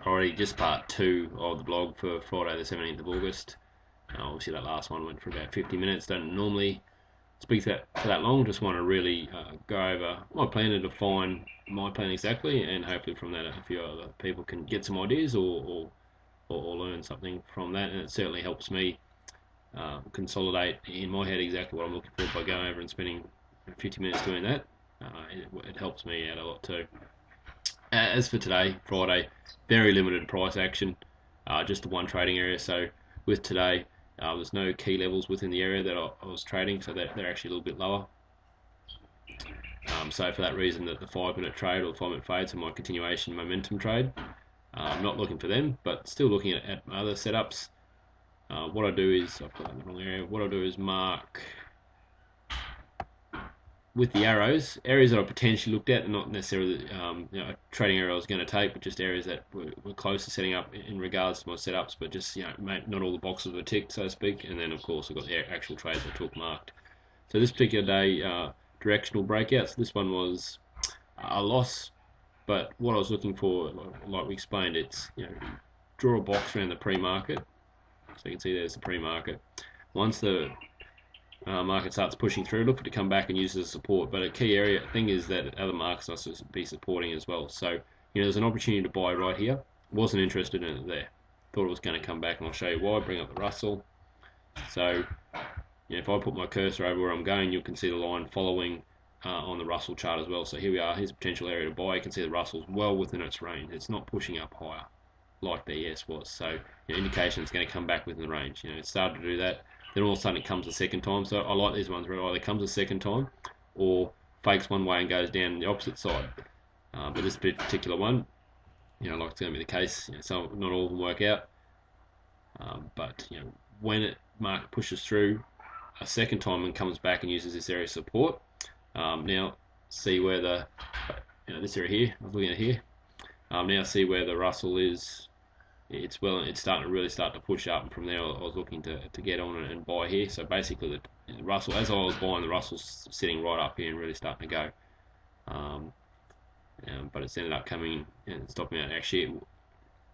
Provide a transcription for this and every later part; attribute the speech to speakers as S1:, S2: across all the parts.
S1: already just part 2 of the blog for Friday the 17th of August. Obviously that last one went for about 50 minutes. Don't normally speak for that long. Just want to really go over my plan and define my plan exactly, and hopefully from that a few other people can get some ideas or learn something from that. And it certainly helps me consolidate in my head exactly what I'm looking for by going over and spending 50 minutes doing that. It helps me out a lot too. As for today, Friday, very limited price action, just the one trading area. So with today, there's no key levels within the area that I was trading, so they're actually a little bit lower. So for that reason, that the 5-minute trade or the 5-minute fade, so my continuation momentum trade, I'm not looking for them, but still looking at other setups. What I do is, I've got in the wrong area, what I do is mark with the areas that I potentially looked at, and not necessarily a trading area I was going to take, but just areas that were close to setting up in regards to my setups, but just not all the boxes were ticked, so to speak. And then of course I've got the actual trades I took marked. So this particular day, directional breakouts. This one was a loss, but what I was looking for, like we explained, it's draw a box around the pre-market. So you can see there's the pre-market. Once the market starts pushing through, look for it to come back and use it as support. But a key thing is that other markets must be supporting as well. So there's an opportunity to buy right here. Wasn't interested in it there. Thought it was going to come back, and I'll show you why. Bring up the Russell. So if I put my cursor over where I'm going, you can see the line following on the Russell chart as well. So here we are. Here's a potential area to buy. You can see the Russell's well within its range. It's not pushing up higher like the ES was. So indication it's going to come back within the range. It started to do that. Then all of a sudden it comes a second time. So I like these ones where it either comes a second time or fakes one way and goes down the opposite side. But this particular one, like it's going to be the case, so not all of them work out. But when market pushes through a second time and comes back and uses this area of support, now see where the this area here, I was looking at here. Now see where the Russell is. It's starting to really start to push up, and from there I was looking to get on and buy here. So basically the Russell, as I was buying, the Russell's sitting right up here and really starting to go. But it's ended up coming and stopping out. Actually,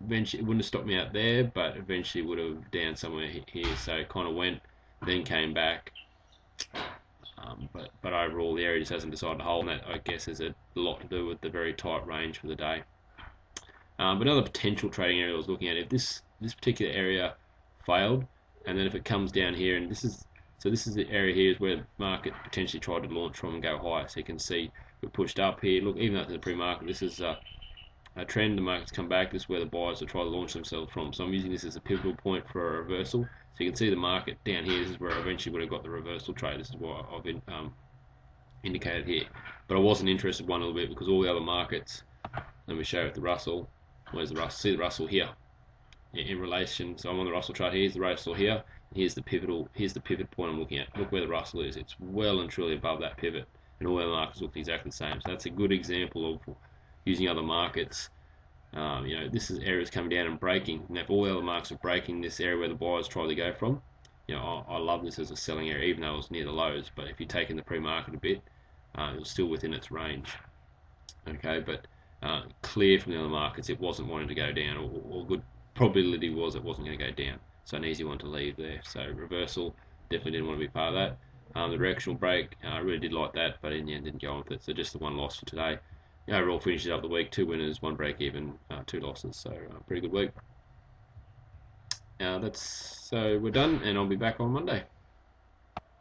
S1: eventually it wouldn't have stopped me out there, but eventually would have down somewhere here. So it kind of went, then came back. But overall the area just hasn't decided to hold, and that I guess has a lot to do with the very tight range for the day. But another potential trading area I was looking at, if this particular area failed, and then if it comes down here, and this is the area here is where the market potentially tried to launch from and go higher. So you can see we pushed up here. Look, even after the pre-market, this is a trend. The market's come back. This is where the buyers will try to launch themselves from. So I'm using this as a pivotal point for a reversal. So you can see the market down here. This is where I eventually would have got the reversal trade. This is what I've indicated here. But I wasn't interested one little bit because all the other markets. Let me show you the Russell. Where's the Russell? See the Russell here in relation. So I'm on the Russell chart. Here's the Russell here. And here's the pivot point I'm looking at. Look where the Russell is. It's well and truly above that pivot, and all the markets look exactly the same. So that's a good example of using other markets. This is areas coming down and breaking. And if all the other markets are breaking this area where the buyers try to go from, I love this as a selling area, even though it was near the lows. But if you're taking the pre-market a bit, it was still within its range. Okay, but clear from the other markets, it wasn't wanting to go down, or good probability was it wasn't going to go down. So an easy one to leave there. So reversal, definitely didn't want to be part of that. The directional break, I really did like that, but in the end didn't go on with it. So just the one loss for today. Overall finishes up the week, 2 winners, 1 break even, 2 losses. So pretty good week. So we're done, and I'll be back on Monday.